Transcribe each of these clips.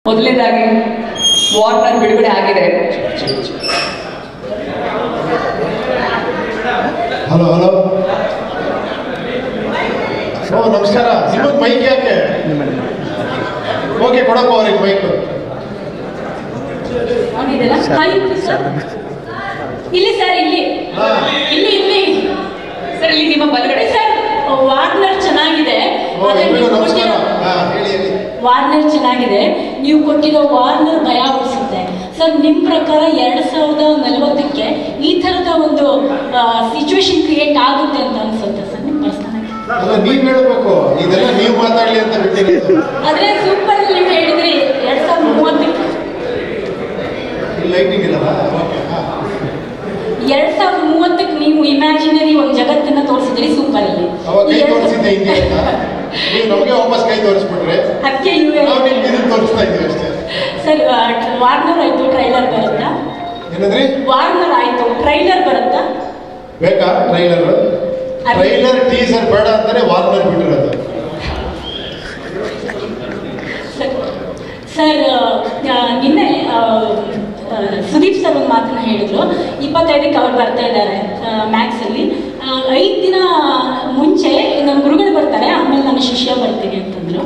ಮೊದಲನೇದಾಗಿ ವಾರ್ನರ್ ಬಿಡುಗಡೆ ಆಗಿದೆ. ಹಲೋ ಹಲೋ, ಓ ನಮಸ್ಕಾರ. ನಿಮಗೆ ಮೈಕ್ ಯಾಕೆ? ಓಕೆ, ಕೊಡಪ್ಪ ಅವ್ರಿಗೆ ಮೈಕ್. ಇಲ್ಲಿ ಸರ್, ಇಲ್ಲಿ ಇಲ್ಲಿ ಇಲ್ಲಿ ಸರ್, ಇಲ್ಲಿ ನಿಮ್ಮ ಬಲಗಡೆ ಸರ್. ವಾರ್ನರ್ ಚೆನ್ನಾಗಿದೆ, ವಾರ್ನರ್ ಚೆನ್ನಾಗಿದೆ. ನೀವು ಕೊಟ್ಟಿರೋ ವಾರ್ನರ್ ಭಯ ಉಳಿಸುತ್ತೆ ಸರ್. ನಿಮ್ಮ ಪ್ರಕಾರ 2040ಕ್ಕೆ ಈ ಥರದ ಒಂದು ಸಿಚುವೇಶನ್ ಕ್ರಿಯೇಟ್ ಆಗುತ್ತೆ ಅಂತ ಅನ್ಸುತ್ತೆ ಸರ್ ನಿಮ್ಮ ಪರ್ಸನಲ್? ನೀವು ಹೇಳಬೇಕು, ಇದೆಲ್ಲ ನೀವು ಮಾತಾಡಲಿ ಅಂತ ಬಿಟ್ಟಿರಿ. ಆದ್ರೆ ಸೂಪರ್ ನೀವು ಹೇಳಿದ್ರಿ 2030ಕ್ಕೆ ಲೈಟಿಂಗ್ ಇಲ್ಲಲ್ಲ, 2030ಕ್ಕೆ ನೀವು ಇಮ್ಯಾಜಿನರಿ ಒಂದು ಜಗತ್ತನ್ನ ತೋರಿಸಿದ್ರಿ ಸೂಪರ್ ಅಲ್ಲಿ. ಕೈ ತೋರಿಸಿದ್ದೆ ಹಿಂಗೆ ಅಂತ ನೀವು ನಮಗೆ ವಾಪಸ್ ಕೈ ತೋರಿಸ್ಬಿಟ್ರೆ ಅದಕ್ಕೆ ತೋರಿಸ್ತಾ ಇದ್ದೀವಿ ಅಷ್ಟೇ ಸರ್. ವಾರ್ನರ್ ಆಯ್ತು, ಟ್ರೈಲರ್ ಬರುತ್ತಾ? ಏನಂದ್ರಿ? ವಾರ್ನರ್ ಆಯ್ತು, ಟ್ರೈಲರ್ ಬರುತ್ತಾ? ಬೇಕಾ ಟ್ರೈಲರ್? ಟ್ರೈಲರ್ ಟೀಸರ್ ಬೇಡ ಅಂತಾನೆ ವಾರ್ನರ್ ಬಿಟ್ಟಿರೋದು ಸರ್. ನಿನ್ನೆ ಸುದೀಪ್ ಸರ್ ಒಂದು ಮಾತನ್ನ ಹೇಳಿದ್ರು, 25ಕ್ಕೆ ಅವ್ರು ಬರ್ತಾ ಇದ್ದಾರೆ ಮ್ಯಾಕ್ಸಲ್ಲಿ. 5 ದಿನ ಮುಂಚೆ ನನ್ನ ಗುರುಗಳು ಬರ್ತಾರೆ, ಆಮೇಲೆ ನಾನು ಶಿಷ್ಯ ಬರ್ತೀನಿ ಅಂತಂದ್ರು.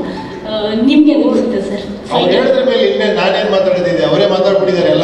ನಿಮ್ಗೆ ಅನಿಸುತ್ತೆ ಸರ್? ಅವ್ರು ಹೇಳಿದ್ರ ಮೇಲೆ ಇನ್ನೇ ನಾನೇನು ಮಾತಾಡೋದಿದೆ, ಅವರೇ ಮಾತಾಡ್ಬಿಟ್ಟಿದ್ದಾರೆ ಎಲ್ಲ